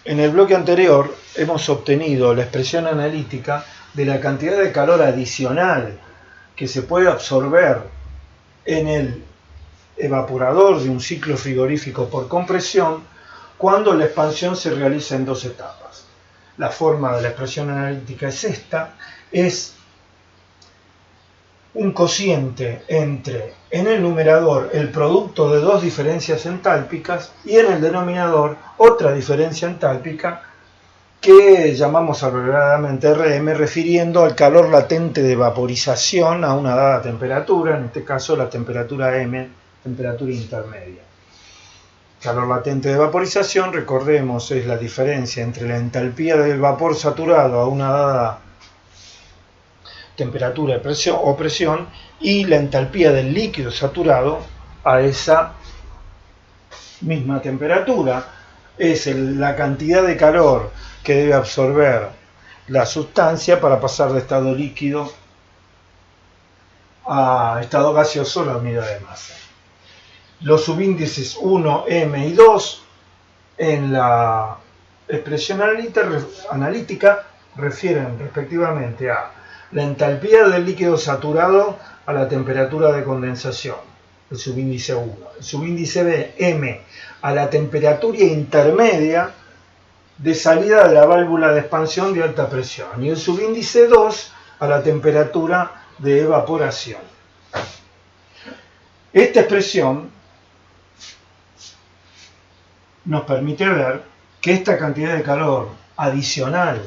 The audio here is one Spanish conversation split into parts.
En el bloque anterior hemos obtenido la expresión analítica de la cantidad de calor adicional que se puede absorber en el evaporador de un ciclo frigorífico por compresión cuando la expansión se realiza en dos etapas. La forma de la expresión analítica es esta, es un cociente entre, en el numerador, el producto de dos diferencias entálpicas y en el denominador otra diferencia entálpica que llamamos abreviadamente RM, refiriendo al calor latente de vaporización a una dada temperatura, en este caso la temperatura M, temperatura intermedia. Calor latente de vaporización, recordemos, es la diferencia entre la entalpía del vapor saturado a una dada temperatura o presión y la entalpía del líquido saturado a esa misma temperatura. Es la cantidad de calor que debe absorber la sustancia para pasar de estado líquido a estado gaseoso la unidad de masa. Los subíndices 1, m y 2 en la expresión analítica refieren respectivamente a la entalpía del líquido saturado a la temperatura de condensación, el subíndice 1. El subíndice B, M, a la temperatura intermedia de salida de la válvula de expansión de alta presión. Y el subíndice 2, a la temperatura de evaporación. Esta expresión nos permite ver que esta cantidad de calor adicional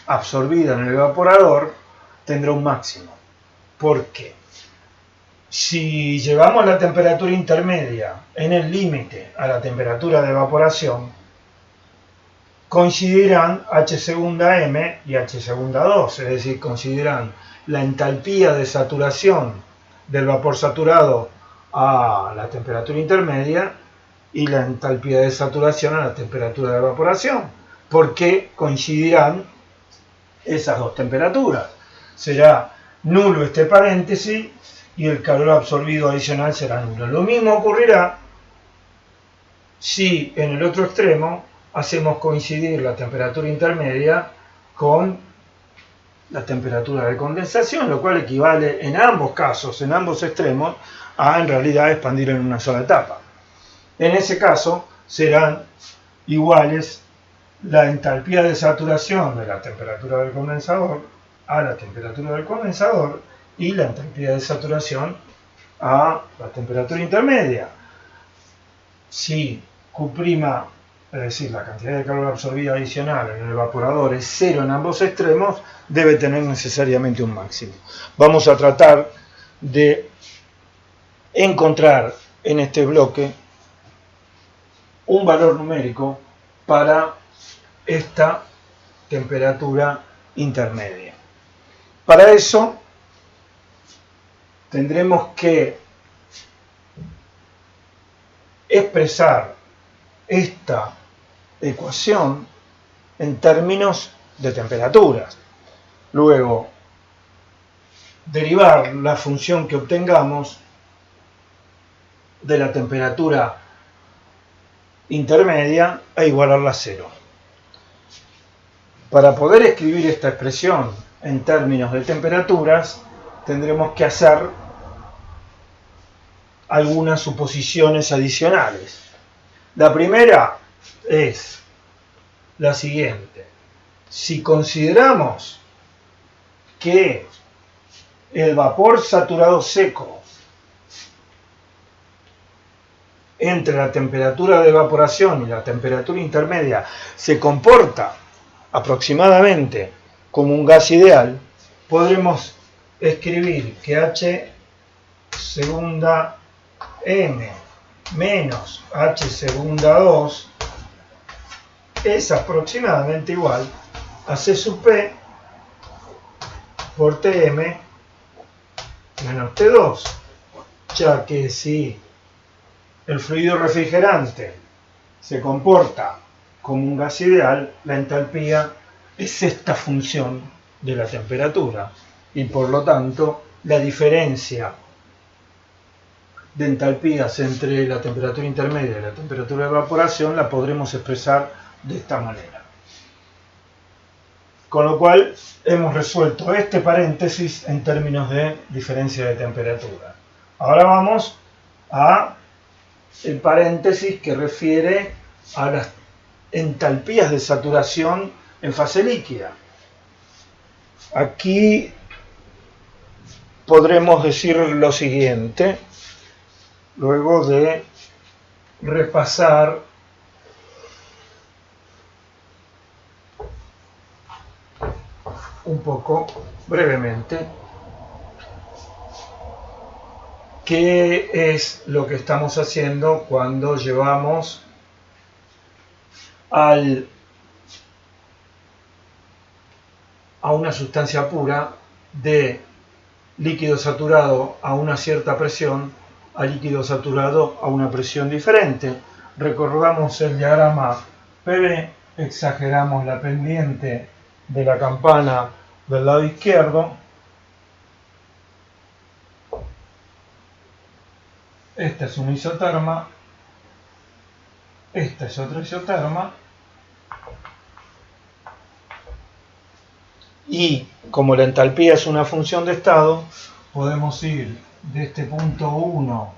absorbida en el evaporador tendrá un máximo. ¿Por qué? Si llevamos la temperatura intermedia en el límite a la temperatura de evaporación, coincidirán H segunda M y H segunda 2, es decir, coincidirán la entalpía de saturación del vapor saturado a la temperatura intermedia y la entalpía de saturación a la temperatura de evaporación, porque coincidirán esas dos temperaturas. Será nulo este paréntesis y el calor absorbido adicional será nulo. Lo mismo ocurrirá si en el otro extremo hacemos coincidir la temperatura intermedia con la temperatura de condensación, lo cual equivale en ambos casos, en ambos extremos, a en realidad expandir en una sola etapa. En ese caso serán iguales la entalpía de saturación de la temperatura del condensador a la temperatura del condensador y la entalpía de saturación a la temperatura intermedia. Si Q', es decir, la cantidad de calor absorbida adicional en el evaporador es cero en ambos extremos, debe tener necesariamente un máximo. Vamos a tratar de encontrar en este bloque un valor numérico para esta temperatura intermedia. Para eso tendremos que expresar esta ecuación en términos de temperaturas. Luego, derivar la función que obtengamos de la temperatura intermedia e igualarla a cero. Para poder escribir esta expresión en términos de temperaturas, tendremos que hacer algunas suposiciones adicionales. La primera es la siguiente. Si consideramos que el vapor saturado seco entre la temperatura de evaporación y la temperatura intermedia se comporta aproximadamente como un gas ideal, podremos escribir que H segunda M menos H segunda 2 es aproximadamente igual a C sub P por Tm menos T2, ya que si el fluido refrigerante se comporta como un gas ideal, la entalpía es esta función de la temperatura y por lo tanto la diferencia de entalpías entre la temperatura intermedia y la temperatura de evaporación la podremos expresar de esta manera. Con lo cual hemos resuelto este paréntesis en términos de diferencia de temperatura. Ahora vamos a el paréntesis que refiere a las entalpías de saturación en fase líquida. Aquí podremos decir lo siguiente, luego de repasar un poco brevemente qué es lo que estamos haciendo cuando llevamos a una sustancia pura de líquido saturado a una cierta presión a líquido saturado a una presión diferente. Recordamos el diagrama PV, exageramos la pendiente de la campana del lado izquierdo. Esta es una isoterma, esta es otra isoterma, y como la entalpía es una función de estado, podemos ir de este punto 1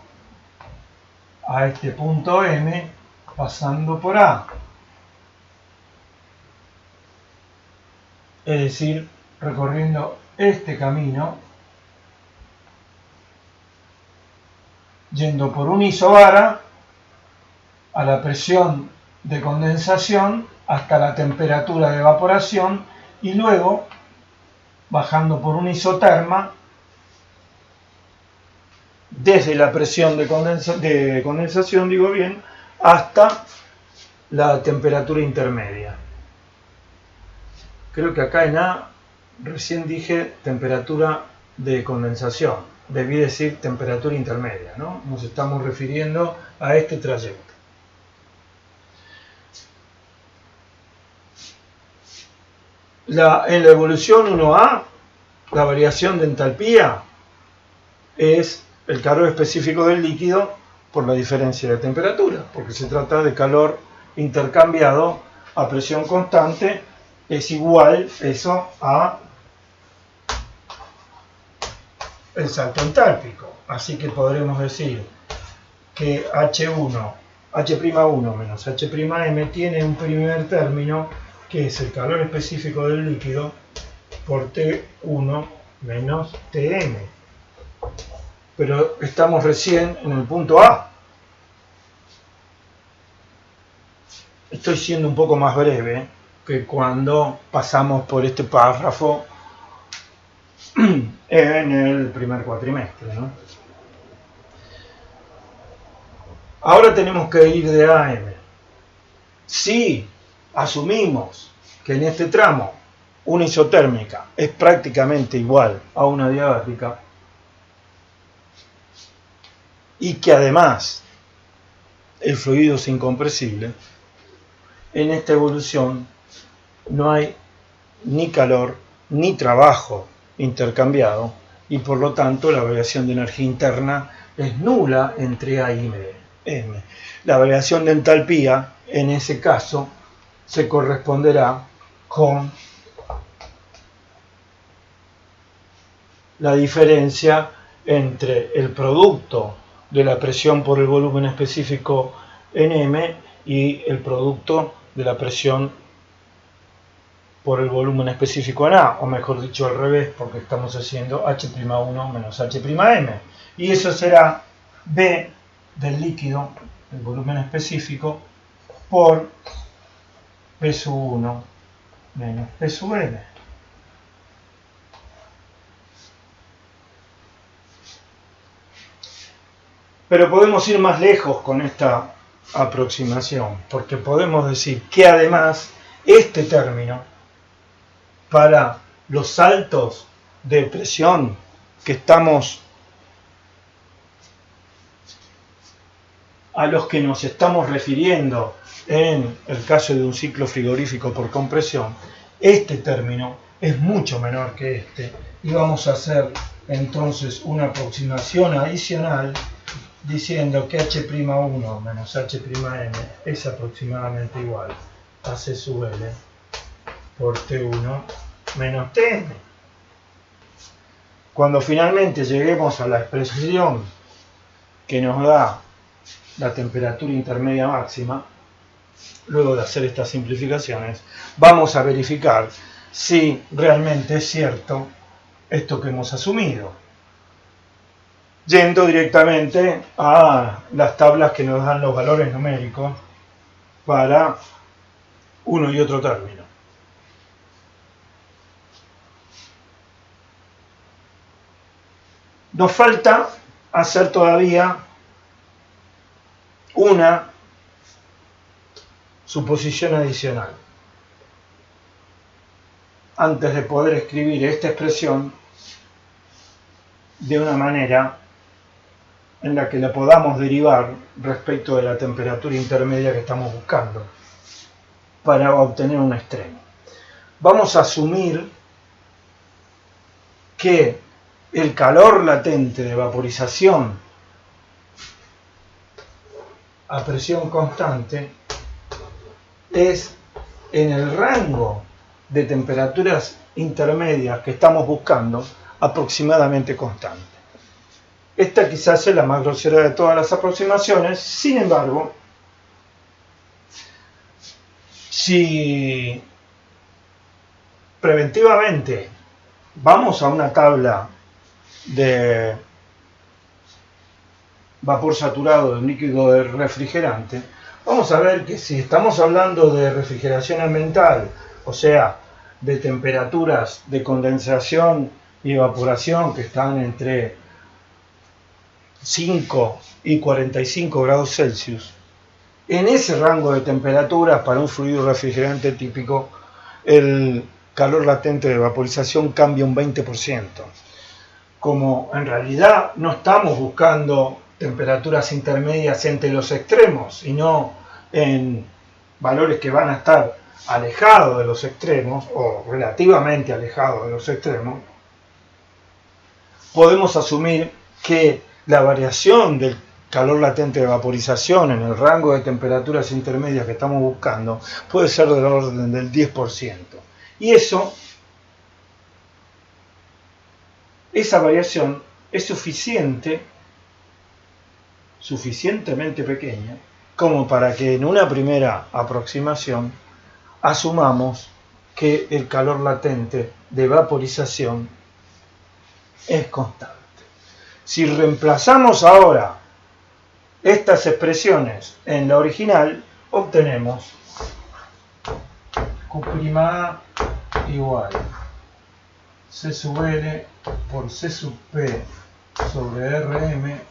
a este punto M pasando por A. Es decir, recorriendo este camino, yendo por un isobara a la presión de condensación hasta la temperatura de evaporación y luego bajando por una isoterma desde la presión de condensación, digo bien, hasta la temperatura intermedia. Creo que acá en A recién dije temperatura de condensación, debí decir temperatura intermedia, ¿no? Nos estamos refiriendo a este trayecto. En la evolución 1A, la variación de entalpía es el calor específico del líquido por la diferencia de temperatura, porque se trata de calor intercambiado a presión constante, es igual eso a el salto entálpico. Así que podremos decir que H1 menos H' tiene un primer término que es el calor específico del líquido por T1 menos Tm. Pero estamos recién en el punto A. Estoy siendo un poco más breve que cuando pasamos por este párrafo en el primer cuatrimestre, ¿no? Ahora tenemos que ir de A a M. Si asumimos que en este tramo una isotérmica es prácticamente igual a una diabática y que además el fluido es incompresible, en esta evolución no hay ni calor ni trabajo intercambiado y por lo tanto la variación de energía interna es nula entre A y M. La variación de entalpía en ese caso se corresponderá con la diferencia entre el producto de la presión por el volumen específico en M y el producto de la presión por el volumen específico en A, o mejor dicho al revés, porque estamos haciendo H'1 menos H'. Y eso será B del líquido, el volumen específico, por P sub 1 menos P sub M. Pero podemos ir más lejos con esta aproximación, porque podemos decir que además este término, para los saltos de presión a los que nos estamos refiriendo en el caso de un ciclo frigorífico por compresión, este término es mucho menor que este y vamos a hacer entonces una aproximación adicional diciendo que H'1 menos H'' es aproximadamente igual a C sub L por T1 menos Tm. Cuando finalmente lleguemos a la expresión que nos da la temperatura intermedia máxima, luego de hacer estas simplificaciones, vamos a verificar si realmente es cierto esto que hemos asumido, yendo directamente a las tablas que nos dan los valores numéricos para uno y otro término. Nos falta hacer todavía una suposición adicional. Antes de poder escribir esta expresión de una manera en la que la podamos derivar respecto de la temperatura intermedia que estamos buscando para obtener un extremo. Vamos a asumir que el calor latente de vaporización a presión constante es en el rango de temperaturas intermedias que estamos buscando aproximadamente constante. Esta quizás es la más grosera de todas las aproximaciones, sin embargo, si preventivamente vamos a una tabla de vapor saturado de un líquido de refrigerante, vamos a ver que si estamos hablando de refrigeración ambiental, o sea, de temperaturas de condensación y evaporación que están entre 5 y 45 grados Celsius, en ese rango de temperaturas para un fluido refrigerante típico, el calor latente de vaporización cambia un 20%. Como en realidad no estamos buscando temperaturas intermedias entre los extremos, sino en valores que van a estar alejados de los extremos o relativamente alejados de los extremos, podemos asumir que la variación del calor latente de vaporización en el rango de temperaturas intermedias que estamos buscando puede ser del orden del 10%. Y esa variación es suficientemente pequeña como para que en una primera aproximación asumamos que el calor latente de vaporización es constante. Si reemplazamos ahora estas expresiones en la original, obtenemos Q'A igual C sub L por C sub P sobre Rm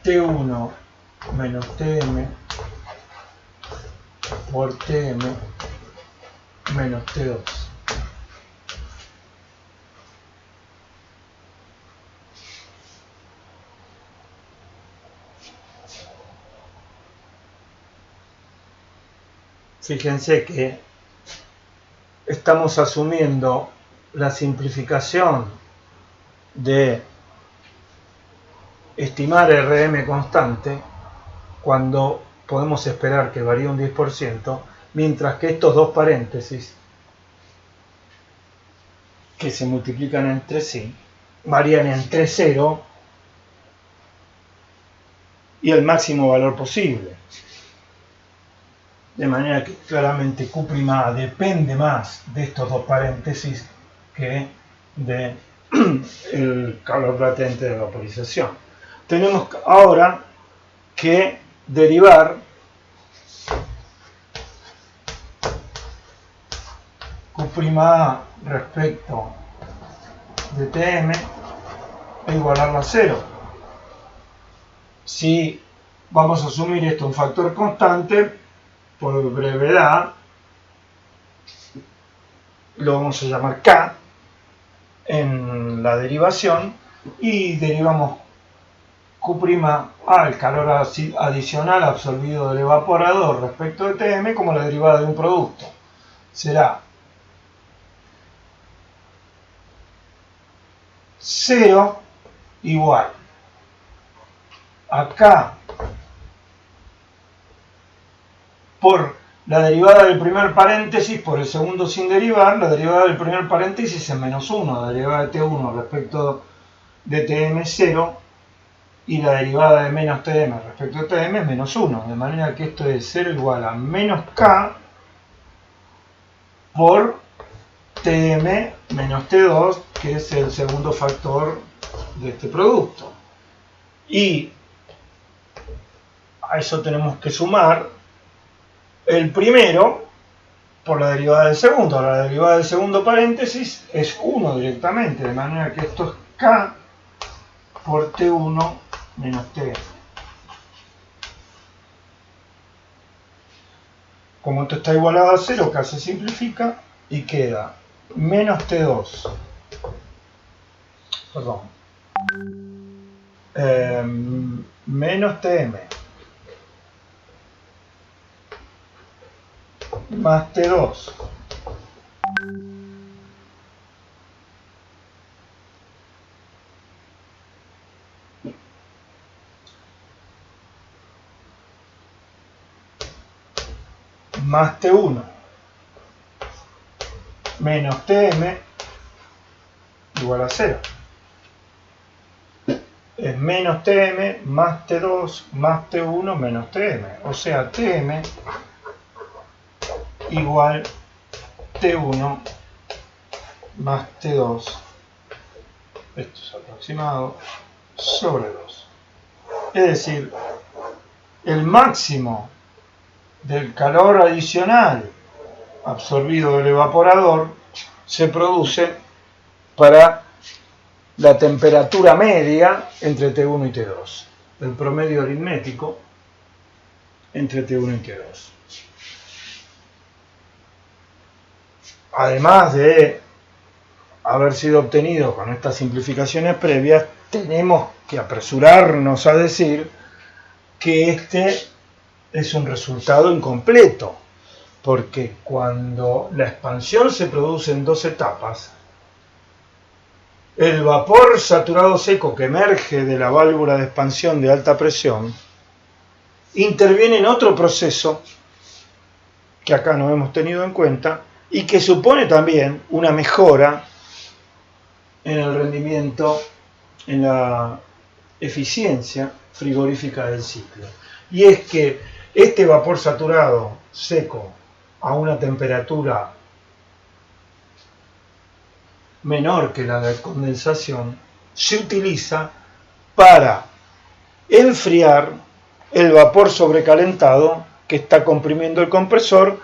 T1 menos Tm por Tm menos T2. Fíjense que estamos asumiendo la simplificación de estimar Rm constante cuando podemos esperar que varíe un 10%, mientras que estos dos paréntesis que se multiplican entre sí varían entre 0 y el máximo valor posible. De manera que claramente Q'A depende más de estos dos paréntesis que del calor latente de vaporización. Tenemos ahora que derivar Q'A respecto de Tm e igualarlo a 0. Si vamos a asumir esto un factor constante, por brevedad lo vamos a llamar K en la derivación y derivamos Q'A al calor adicional absorbido del evaporador respecto de Tm como la derivada de un producto. Será 0 igual a K por la derivada del primer paréntesis por el segundo sin derivar, la derivada del primer paréntesis es menos 1, la derivada de T1 respecto de Tm es 0, y la derivada de menos Tm respecto de Tm es menos 1, de manera que esto es 0 igual a menos K por Tm menos T2, que es el segundo factor de este producto. Y a eso tenemos que sumar el primero por la derivada del segundo. La derivada del segundo paréntesis es 1 directamente, de manera que esto es K por T1 menos T. Como esto está igualado a 0, K se simplifica y queda menos T2. Perdón. Menos Tm más T2 más T1 menos Tm igual a 0. Es menos Tm más T2 más T1 menos Tm. O sea, Tm igual T1 más T2, esto es aproximado, sobre 2. Es decir, el máximo del calor adicional absorbido del evaporador se produce para la temperatura media entre T1 y T2, el promedio aritmético entre T1 y T2. Además de haber sido obtenido con estas simplificaciones previas, tenemos que apresurarnos a decir que este es un resultado incompleto, porque cuando la expansión se produce en dos etapas, el vapor saturado seco que emerge de la válvula de expansión de alta presión interviene en otro proceso que acá no hemos tenido en cuenta y que supone también una mejora en el rendimiento, en la eficiencia frigorífica del ciclo. Y es que este vapor saturado seco a una temperatura menor que la de condensación se utiliza para enfriar el vapor sobrecalentado que está comprimiendo el compresor,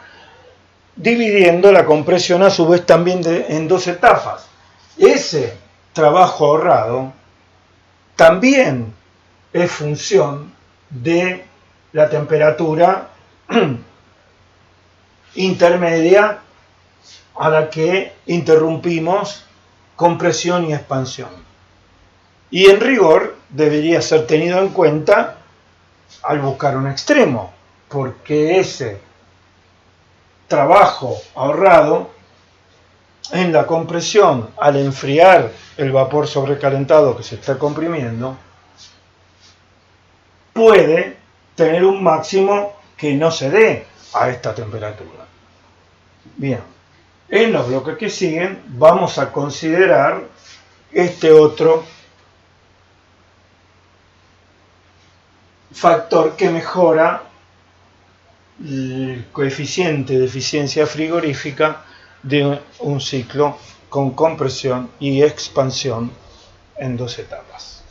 dividiendo la compresión a su vez también en dos etapas. Ese trabajo ahorrado también es función de la temperatura intermedia a la que interrumpimos compresión y expansión. Y en rigor debería ser tenido en cuenta al buscar un extremo, porque ese trabajo ahorrado en la compresión al enfriar el vapor sobrecalentado que se está comprimiendo puede tener un máximo que no se dé a esta temperatura. Bien, en los bloques que siguen vamos a considerar este otro factor que mejora el coeficiente de eficiencia frigorífica de un ciclo con compresión y expansión en dos etapas.